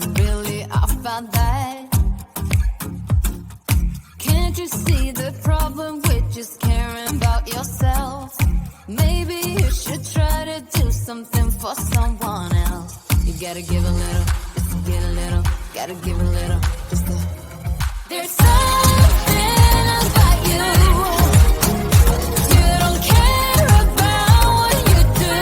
something really off about that. Can't you see the problem with just caring about yourself? Maybe you should try to do something for someone else. You gotta give a little, just to get a little. Gotta give a little, just to. There's something about you. You don't care about what you do.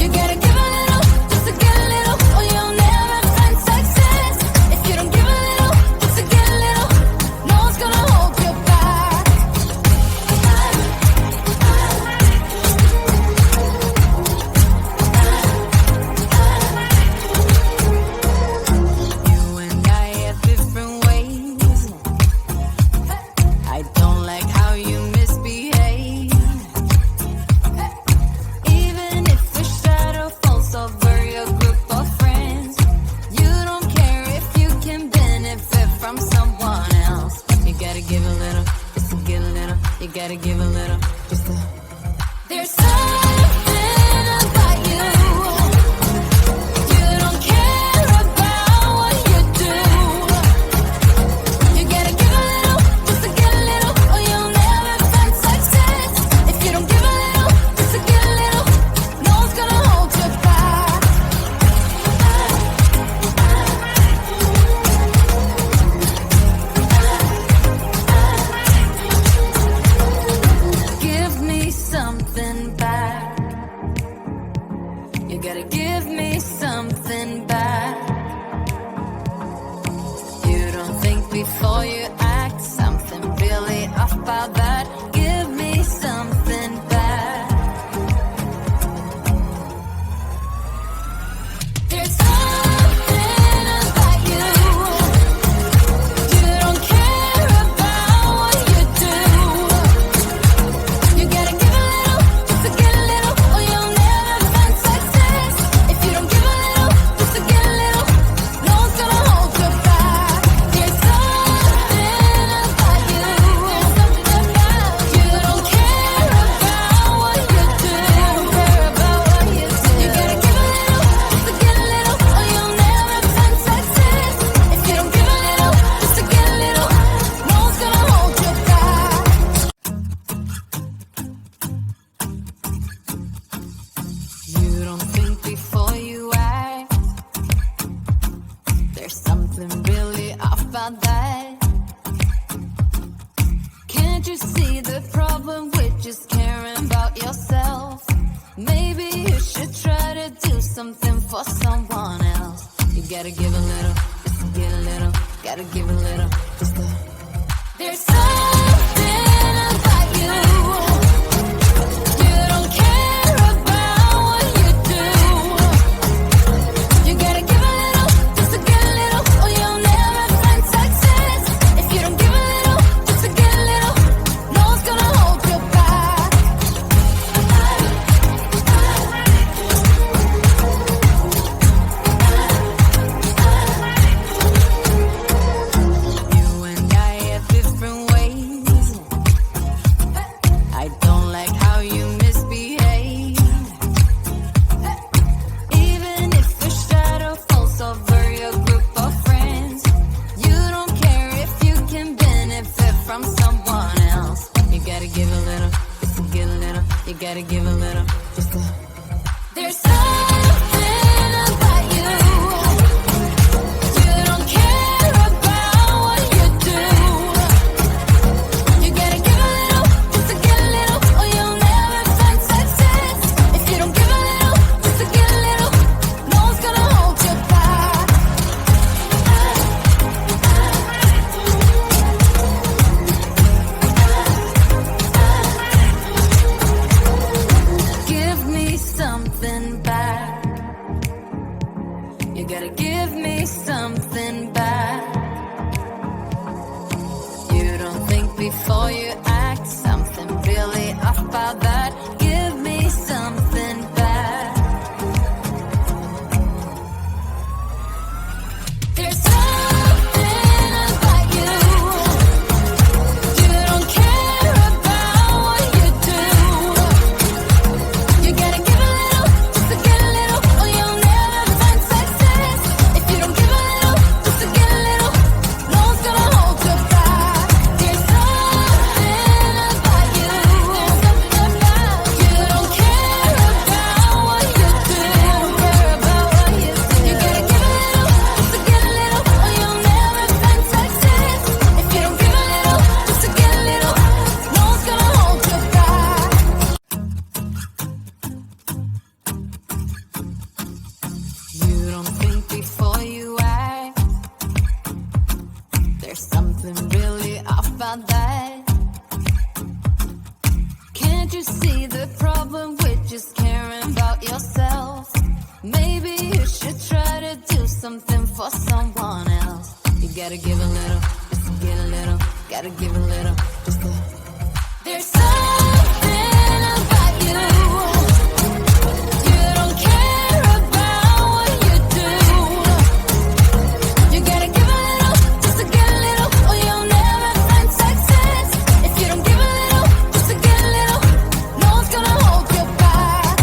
You gotta give a little, just to get a little, or you'll never find success. If you don't give a little, just to get a little, no one's gonna hold you back. You and I have different ways. I don't like how you misbehave. Even if the shadow falls over your group of friends, you don't care if you can benefit from someone else. You gotta give a little, just to get a little. You gotta give a little, just to. There's something about you. You don't care about what you do. You gotta give a little, just to get a little, or you'll never find success. If you don't give a little, just to get a little, no one's gonna hold you back. Give me something back. You gotta give me something back. You don't think before you act. Something really off about that. Give me something back. There's something about you. You don't care about what you do. You gotta give a little, just to get a little, or you'll never find success. If you don't give a little, just to get a little, no one's gonna hold you back. There's something about you. There's something about you. You don't care about what you do. You don't care about what you do. You gotta give a little, just to get a little, or you'll never find success. If you don't give a little, just to get a little, no one's gonna hold you back. You don't think before you act. There's something really off about that. Can't you see the problem with just caring about yourself? Maybe you should try to do something for someone else. You gotta give a little, just to get a little. Gotta give a little, just to. There's something about you. You don't care about what you do. You gotta give a little, just to get a little, or you'll never find success. If you don't give a little, just to get a little, no one's gonna hold you back. You and I have different ways. I don't like how you misbehave. Even if the shadow falls over your group of friends, you don't care if you can benefit from someone else. You gotta give a little, just to get a little. You gotta give a little, just to. There's something about you. You don't care about what you do. You gotta give a little, just to get a little, or you'll never find success. If you don't give a little, just to get a little, no one's gonna hold you back. Give me something back. You gotta give me something back. You don't think before you act. Something really off about that. Give me something back. There's something about you. You don't care about what you do. You gotta give a little, just to get a little, or you'll never find success. you see the problem with just caring about yourself? Maybe you should try to do something for someone else. You gotta give a little, just to get a little. Gotta give a little, just to. There's something about you. You don't care about what you do. You gotta give a little, just to get a little, or you'll never find success. If you don't give a little, just to get a little, no one's gonna hold you back.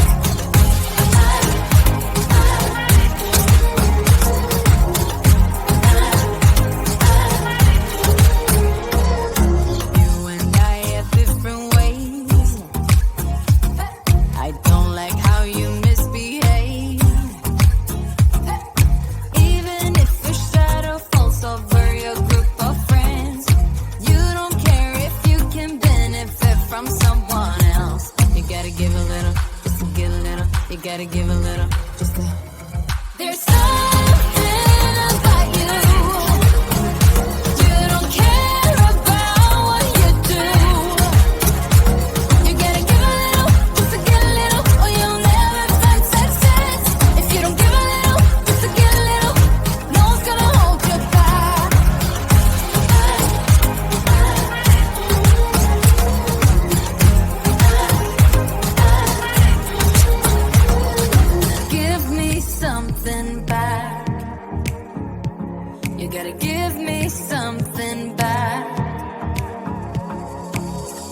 You and I have different ways. I don't like how you misbehave. Even if your shadow falls over your group of friends, you don't care if you can benefit from someone else. You gotta give a little, just to get a little. You gotta give a little, just to. There's something about you. You don't care about what you do. You gotta give a little, just to get a little, or you'll never find success. If you don't give a little, just to get a little, no one's gonna hold you back. Give me something back. You gotta give me something back.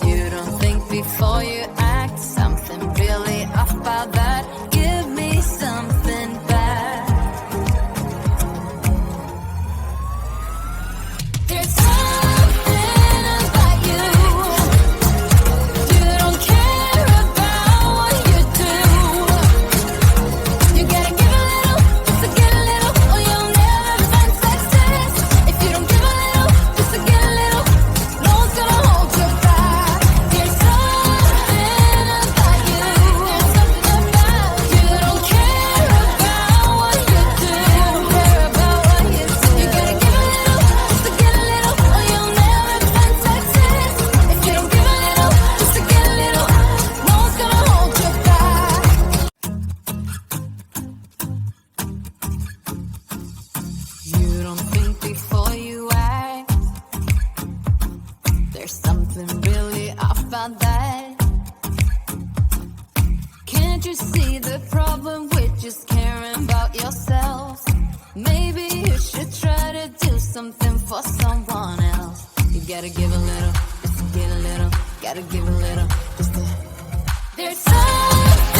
You don't think before you act. Something really off about that. Give me something back. There's something about you. You don't care about what you do. You gotta give a little, just to get a little, or you'll never find success. If you don't give a little, just to get a little, no one's gonna hold you back. There's something about you. There's something about you. You don't care about what you do. You don't care about what you do. You gotta give a little, just to get a little, or you'll never find success. If you don't give a little, just to get a little, no one's gonna hold you back. You don't think before you act. There's something really off about that. Can't you see the problem with just caring about yourself? Maybe you should try to do something for someone else. You gotta give a little, just to get a little. Gotta give a little, just to. There's something